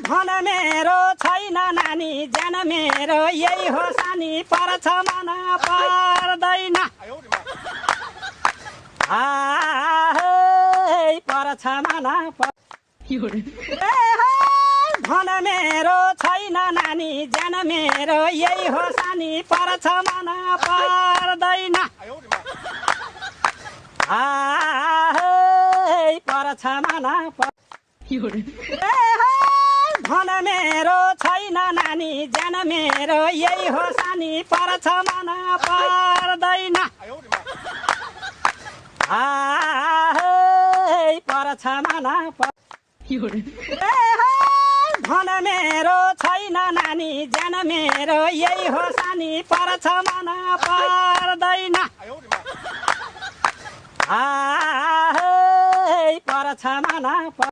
धन मेरो छैन नानी ज्यान मेरो यही हो सानी पर्छ मन पर्दैन पर्छ मन धन मेरो छैन नानी ज्यान मेरो यही हो सानी पर्छ मन पर्दैन पर्छ मन धन मेरो छैन नानी ज्यान मेरो यही हो सानी पर्छ मन पर्दैन पर्छ मन धन मेरो छैन नानी ज्यान मेरो यही हो सानी पर्छ मन पर्दैन पर्छ मन